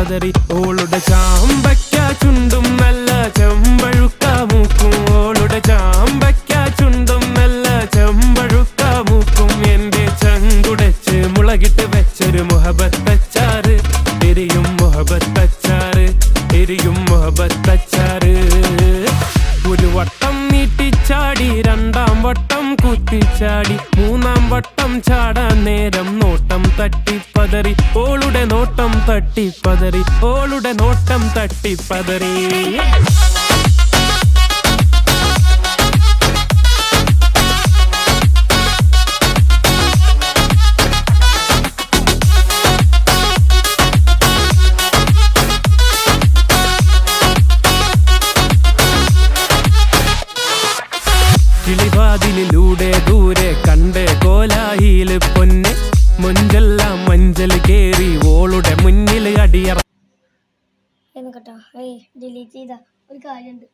തട്ടിപ്പതറി ഓളുടെ ചാമ്പയ്ക്ക ചുണ്ടും നല്ല ചെമ്പഴുക്ക മൂക്കും ഓളുടെ ചാമ്പയ്ക്ക ചുണ്ടും നല്ല ചെമ്പഴുക്ക മൂക്കും എന്റെ ചങ്കുടച്ച് മുളകിട്ട് വെച്ചൊരു മുഹബത്തച്ചാറ് എരിയും മുഹബത്തച്ചാറ് എരിയും മുഹബത്തച്ചാറ് ഒരു വട്ടം നീട്ടിച്ചാടി രണ്ടാം വട്ടം കുത്തിച്ചാടി മൂന്നാം വട്ടം ചാടാൻ നേരം നോട്ടം തട്ടിപ്പതറി ഓളുടെ നോട്ടം തട്ടിപ്പതറി ഓളുടെ നോട്ടം തട്ടിപ്പതറി കിളിവാതിലൂടെ ദൂരെ കണ്ട് കോലായില് പൊന്നെ മുഞ്ചെല്ലാം മഞ്ചൽ കേറി ഓളുടെ മുന്നിൽ അടിയറ കേട്ടോ ഡിലീറ്റ് ചെയ്ത ഒരു കാര്യമുണ്ട്.